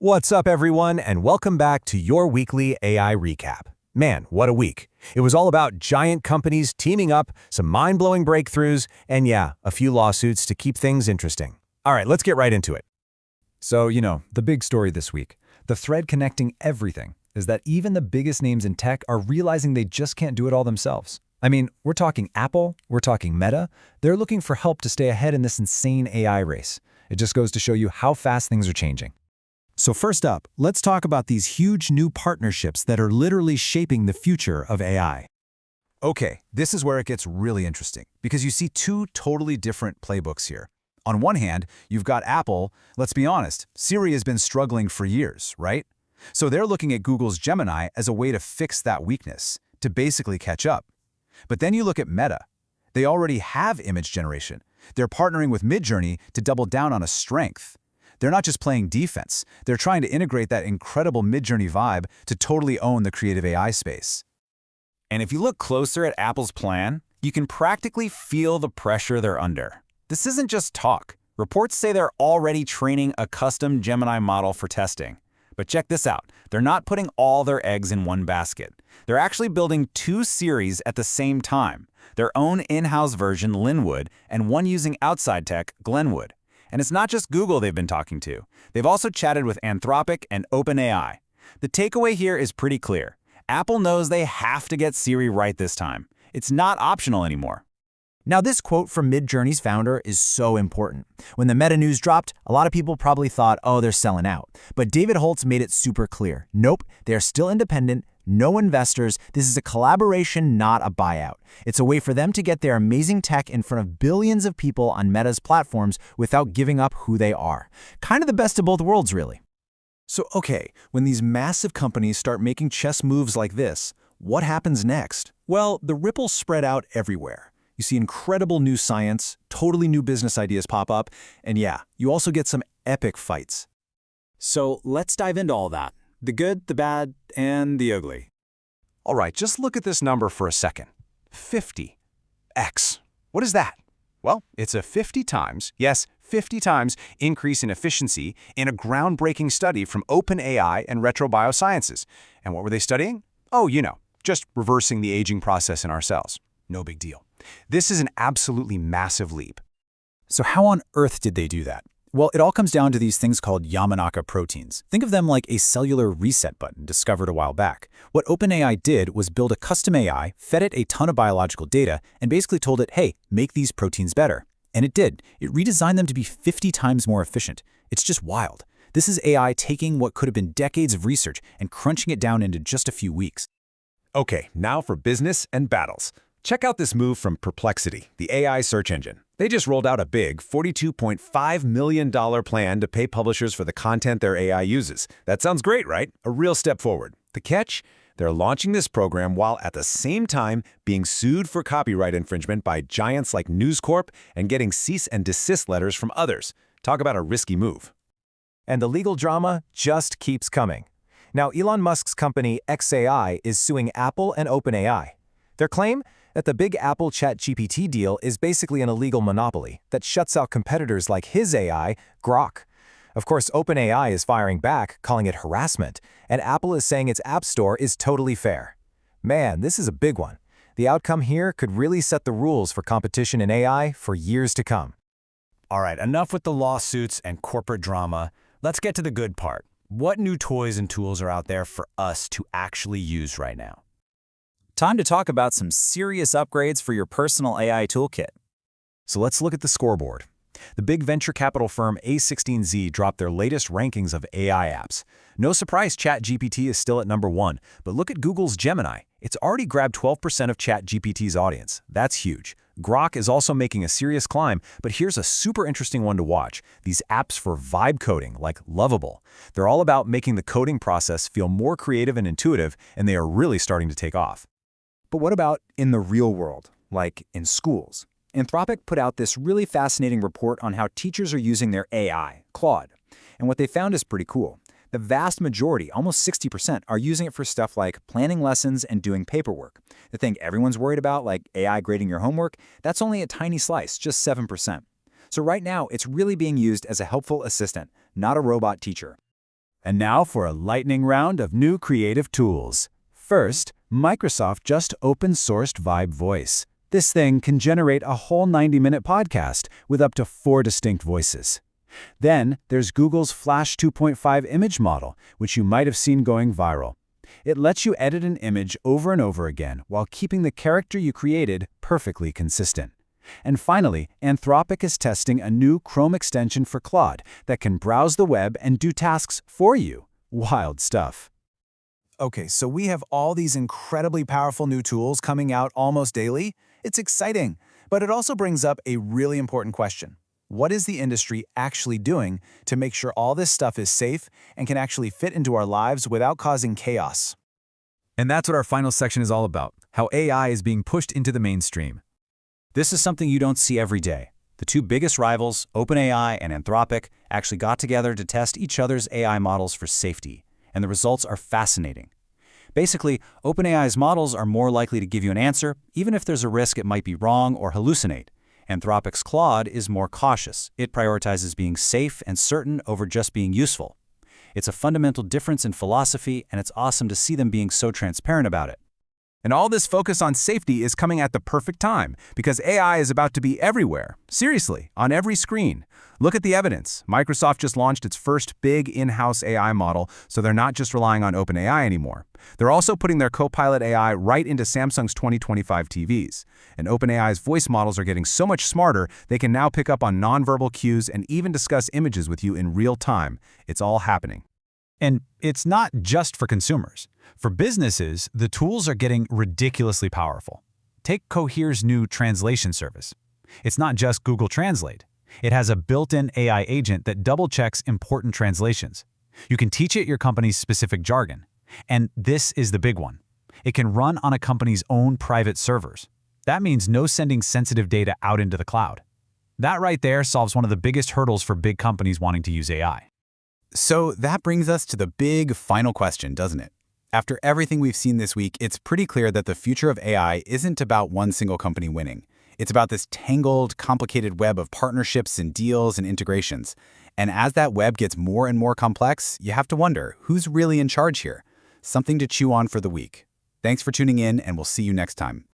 What's up, everyone, and welcome back to your weekly AI recap. Man, what a week. It was all about giant companies teaming up, some mind-blowing breakthroughs, and yeah, a few lawsuits to keep things interesting. All right, let's get right into it. So, the big story this week, the thread connecting everything, is that even the biggest names in tech are realizing they just can't do it all themselves. I mean, we're talking Apple, we're talking Meta. They're looking for help to stay ahead in this insane AI race. It just goes to show you how fast things are changing. So first up, let's talk about these huge new partnerships that are literally shaping the future of AI. Okay, this is where it gets really interesting, because you see two totally different playbooks here. On one hand, you've got Apple. Let's be honest, Siri has been struggling for years, right? So they're looking at Google's Gemini as a way to fix that weakness, to basically catch up. But then you look at Meta. They already have image generation. They're partnering with Midjourney to double down on a strength. They're not just playing defense, they're trying to integrate that incredible Midjourney vibe to totally own the creative AI space. And if you look closer at Apple's plan, you can practically feel the pressure they're under. This isn't just talk. Reports say they're already training a custom Gemini model for testing. But check this out, they're not putting all their eggs in one basket. They're actually building two series at the same time, their own in-house version, Linwood, and one using outside tech, Glenwood. And it's not just Google they've been talking to. They've also chatted with Anthropic and OpenAI. The takeaway here is pretty clear. Apple knows they have to get Siri right this time. It's not optional anymore. Now, this quote from Midjourney's founder is so important. When the Meta news dropped, a lot of people probably thought, oh, they're selling out. But David Holtz made it super clear. Nope, they're still independent, no investors. This is a collaboration, not a buyout. It's a way for them to get their amazing tech in front of billions of people on Meta's platforms without giving up who they are. Kind of the best of both worlds, really. So okay, when these massive companies start making chess moves like this, what happens next? Well, the ripples spread out everywhere. You see incredible new science, totally new business ideas pop up, and yeah, you also get some epic fights. So let's dive into all that. The good, the bad, and the ugly. All right, just look at this number for a second. 50x. What is that? Well, it's a 50 times, yes, 50 times increase in efficiency in a groundbreaking study from OpenAI and Retro Biosciences. And what were they studying? Oh, just reversing the aging process in our cells. No big deal. This is an absolutely massive leap. So how on earth did they do that? Well, it all comes down to these things called Yamanaka proteins. Think of them like a cellular reset button discovered a while back. What OpenAI did was build a custom AI, fed it a ton of biological data, and basically told it, hey, make these proteins better. And it did. It redesigned them to be 50 times more efficient. It's just wild. This is AI taking what could have been decades of research and crunching it down into just a few weeks. Okay, now for business and battles. Check out this move from Perplexity, the AI search engine. They just rolled out a big $42.5 million plan to pay publishers for the content their AI uses. That sounds great, right? A real step forward. The catch? They're launching this program while at the same time being sued for copyright infringement by giants like News Corp and getting cease and desist letters from others. Talk about a risky move. And the legal drama just keeps coming. Now, Elon Musk's company xAI is suing Apple and OpenAI. Their claim? That the big Apple ChatGPT deal is basically an illegal monopoly that shuts out competitors like his AI, Grok. Of course, OpenAI is firing back, calling it harassment, and Apple is saying its App Store is totally fair. Man, this is a big one. The outcome here could really set the rules for competition in AI for years to come. All right, enough with the lawsuits and corporate drama. Let's get to the good part. What new toys and tools are out there for us to actually use right now? Time to talk about some serious upgrades for your personal AI toolkit. So let's look at the scoreboard. The big venture capital firm A16Z dropped their latest rankings of AI apps. No surprise ChatGPT is still at number 1, but look at Google's Gemini. It's already grabbed 12% of ChatGPT's audience. That's huge. Grok is also making a serious climb, but here's a super interesting one to watch. These apps for vibe coding, like Lovable. They're all about making the coding process feel more creative and intuitive, and they are really starting to take off. But what about in the real world, like in schools? Anthropic put out this really fascinating report on how teachers are using their AI, Claude. And what they found is pretty cool. The vast majority, almost 60%, are using it for stuff like planning lessons and doing paperwork. The thing everyone's worried about, like AI grading your homework, that's only a tiny slice, just 7%. So right now, it's really being used as a helpful assistant, not a robot teacher. And now for a lightning round of new creative tools. First, Microsoft just open-sourced Vibe Voice. This thing can generate a whole 90-minute podcast with up to 4 distinct voices. Then, there's Google's Flash 2.5 image model, which you might have seen going viral. It lets you edit an image over and over again while keeping the character you created perfectly consistent. And finally, Anthropic is testing a new Chrome extension for Claude that can browse the web and do tasks for you. Wild stuff. Okay, so we have all these incredibly powerful new tools coming out almost daily. It's exciting, but it also brings up a really important question. What is the industry actually doing to make sure all this stuff is safe and can actually fit into our lives without causing chaos? And that's what our final section is all about, how AI is being pushed into the mainstream. This is something you don't see every day. The two biggest rivals, OpenAI and Anthropic, actually got together to test each other's AI models for safety, and the results are fascinating. Basically, OpenAI's models are more likely to give you an answer, even if there's a risk it might be wrong or hallucinate. Anthropic's Claude is more cautious. It prioritizes being safe and certain over just being useful. It's a fundamental difference in philosophy, and it's awesome to see them being so transparent about it. And all this focus on safety is coming at the perfect time, because AI is about to be everywhere. Seriously, on every screen. Look at the evidence. Microsoft just launched its first big in-house AI model, so they're not just relying on OpenAI anymore. They're also putting their Copilot AI right into Samsung's 2025 TVs. And OpenAI's voice models are getting so much smarter, they can now pick up on nonverbal cues and even discuss images with you in real time. It's all happening. And it's not just for consumers. For businesses, the tools are getting ridiculously powerful. Take Cohere's new translation service. It's not just Google Translate. It has a built-in AI agent that double-checks important translations. You can teach it your company's specific jargon. And this is the big one. It can run on a company's own private servers. That means no sending sensitive data out into the cloud. That right there solves one of the biggest hurdles for big companies wanting to use AI. So that brings us to the big final question, doesn't it? After everything we've seen this week, it's pretty clear that the future of AI isn't about one single company winning. It's about this tangled, complicated web of partnerships and deals and integrations. And as that web gets more and more complex, you have to wonder, who's really in charge here? Something to chew on for the week. Thanks for tuning in, and we'll see you next time.